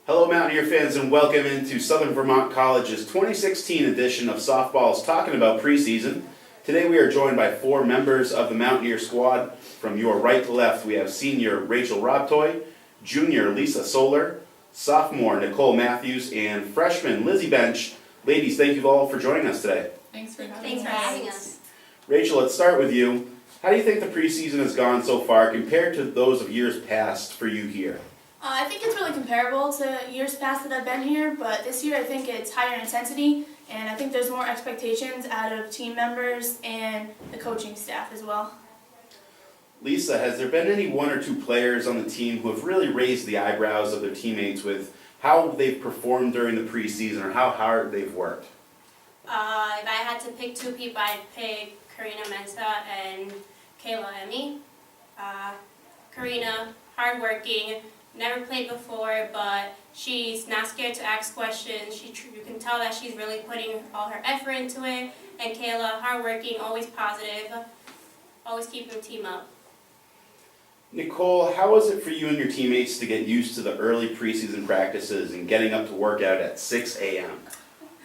Hello Mountaineer fans and welcome into Southern Vermont College's 2016 edition of Softball's Talking About Preseason. Today we are joined by four members of the Mountaineer squad. From your right to left we have senior Rachel Robtoy, junior Lisa Solar, sophomore Nicole Matthews, and freshman Lizzie Bench. Ladies, thank you all for joining us today. Thanks for having us. Rachel, let's start with you. How do you think the preseason has gone so far compared to those of years past for you here? I think it's really comparable to years past that I've been here, but this year I think it's higher intensity, and I think there's more expectations out of team members and the coaching staff as well. Lisa, has there been any one or two players on the team who have really raised the eyebrows of their teammates with how they've performed during the preseason or how hard they've worked? If I had to pick two people, I'd pick Karina Mensa and Kayla Emmy. Karina, hardworking, never played before, but she's not scared to ask questions. You can tell that she's really putting all her effort into it. And Kayla, hardworking, always positive, always keeping the team up. Nicole, how was it for you and your teammates to get used to the early preseason practices and getting up to work out at 6 a.m.?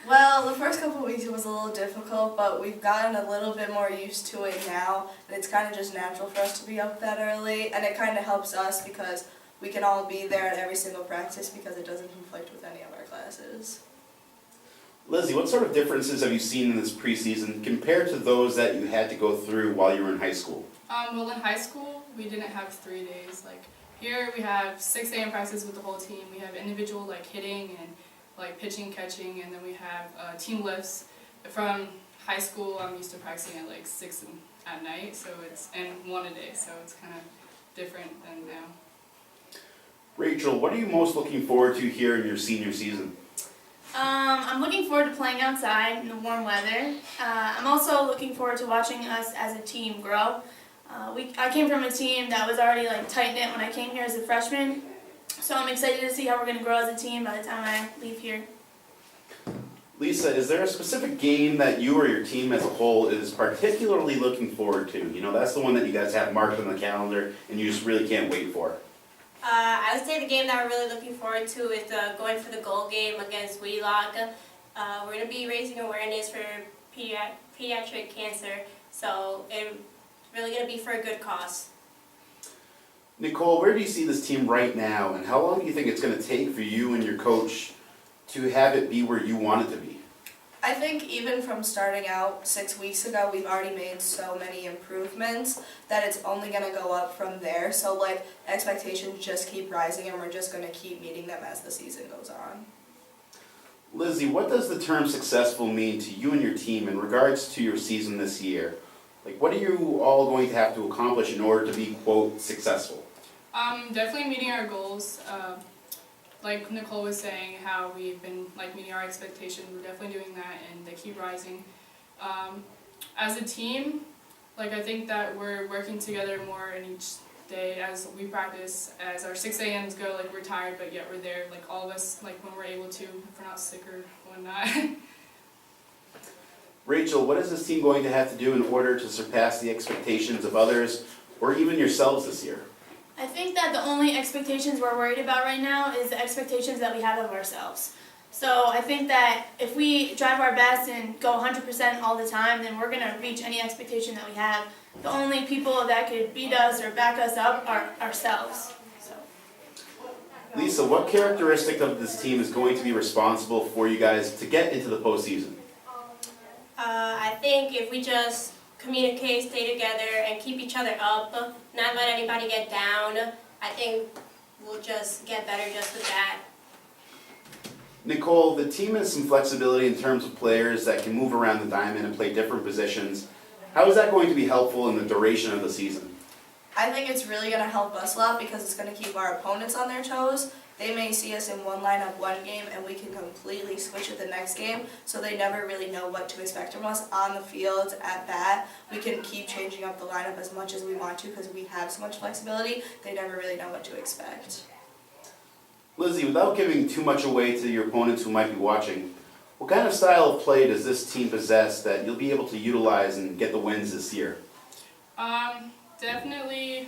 Well, the first couple of weeks it was a little difficult, but we've gotten a little bit more used to it now, and it's kind of just natural for us to be up that early, and it kind of helps us because we can all be there at every single practice because it doesn't conflict with any of our classes. Lizzie, what sort of differences have you seen in this preseason compared to those that you had to go through while you were in high school? Well, in high school, we didn't have 3 days. Like here, we have 6 a.m. practice with the whole team. We have individual like hitting and like pitching, catching, and then we have team lifts. From high school, I'm used to practicing at like 6 at night, so and 1 a day, so it's kind of different than now. Rachel, what are you most looking forward to here in your senior season? I'm looking forward to playing outside in the warm weather. I'm also looking forward to watching us as a team grow. I came from a team that was already like tight-knit when I came here as a freshman, so I'm excited to see how we're going to grow as a team by the time I leave here. Lisa, is there a specific game that you or your team as a whole is particularly looking forward to? You know, that's the one that you guys have marked on the calendar and you just really can't wait for. I would say the game that we're really looking forward to is going for the goal game against Wheelock. We're going to be raising awareness for pediatric cancer, so it's really going to be for a good cause. Nicole, where do you see this team right now, and how long do you think it's going to take for you and your coach to have it be where you want it to be? I think even from starting out 6 weeks ago, we've already made so many improvements that it's only going to go up from there. So like expectations just keep rising and we're just going to keep meeting them as the season goes on. Lizzie, what does the term successful mean to you and your team in regards to your season this year? Like, what are you all going to have to accomplish in order to be, quote, successful? Definitely meeting our goals. Like Nicole was saying, how we've been like meeting our expectations. We're definitely doing that, and they keep rising. As a team, like I think that we're working together more in each day as we practice. As our 6 a.m.s go, like we're tired, but yet we're there. Like all of us, like when we're able to, if we're not sick or whatnot. Rachel, what is this team going to have to do in order to surpass the expectations of others or even yourselves this year? I think that the only expectations we're worried about right now is the expectations that we have of ourselves. So I think that if we drive our best and go 100% all the time, then we're going to reach any expectation that we have. The only people that could beat us or back us up are ourselves. So. Lisa, what characteristic of this team is going to be responsible for you guys to get into the postseason? I think if we just communicate, stay together, and keep each other up, not let anybody get down, I think we'll just get better just with that. Nicole, the team has some flexibility in terms of players that can move around the diamond and play different positions. How is that going to be helpful in the duration of the season? I think it's really going to help us a lot because it's going to keep our opponents on their toes. They may see us in one lineup one game and we can completely switch it the next game, so they never really know what to expect from us on the field, at bat. We can keep changing up the lineup as much as we want to because we have so much flexibility. They never really know what to expect. Lizzie, without giving too much away to your opponents who might be watching, what kind of style of play does this team possess that you'll be able to utilize and get the wins this year? Definitely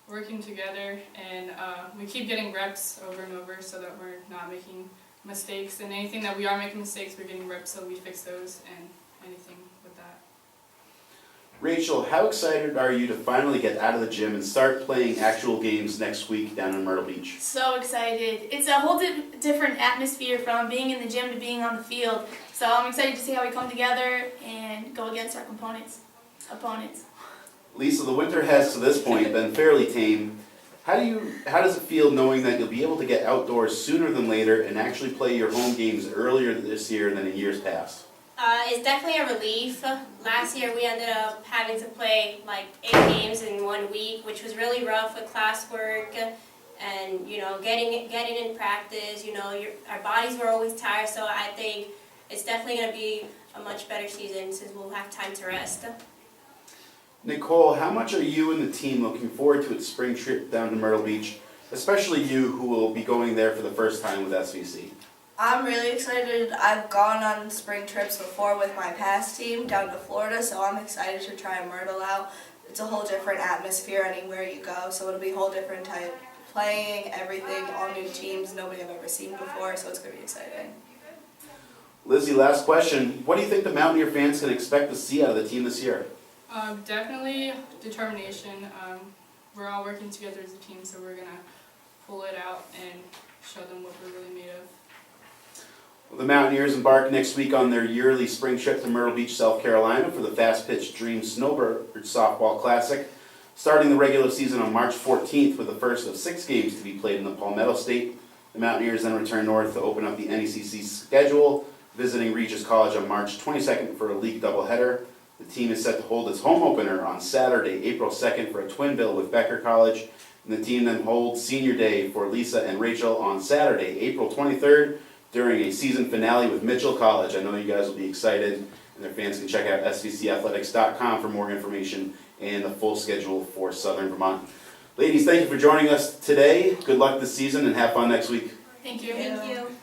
working together, and we keep getting reps over and over so that we're not making mistakes. And anything that we are making mistakes, we're getting reps so we fix those and anything with that. Rachel, how excited are you to finally get out of the gym and start playing actual games next week down in Myrtle Beach? So excited. It's a whole different atmosphere from being in the gym to being on the field. So I'm excited to see how we come together and go against our opponents. Lisa, the winter has to this point been fairly tame. How does it feel knowing that you'll be able to get outdoors sooner than later and actually play your home games earlier this year than in years past? It's definitely a relief. Last year we ended up having to play like 8 games in 1 week, which was really rough with classwork and getting in practice. Our bodies were always tired, so I think it's definitely going to be a much better season since we'll have time to rest. Nicole, how much are you and the team looking forward to its spring trip down to Myrtle Beach, especially you who will be going there for the first time with SVC? I'm really excited. I've gone on spring trips before with my past team down to Florida, so I'm excited to try Myrtle out. It's a whole different atmosphere anywhere you go, so it'll be a whole different type playing, everything, all new teams nobody I've ever seen before, so it's going to be exciting. Lizzie, last question. What do you think the Mountaineer fans can expect to see out of the team this year? Definitely determination. We're all working together as a team, so we're going to pull it out and show them what we're really made of. The Mountaineers embark next week on their yearly spring trip to Myrtle Beach, South Carolina for the fast-pitch Dream Snowbird Softball Classic, starting the regular season on March 14th with the first of 6 games to be played in the Palmetto State. The Mountaineers then return north to open up the NECC schedule, visiting Regis College on March 22nd for a league doubleheader. The team is set to hold its home opener on Saturday, April 2nd for a twin bill with Becker College, and the team then holds senior day for Lisa and Rachel on Saturday, April 23rd, during a season finale with Mitchell College. I know you guys will be excited, and their fans can check out svcathletics.com for more information and the full schedule for Southern Vermont. Ladies, thank you for joining us today. Good luck this season and have fun next week. Thank you. Thank you.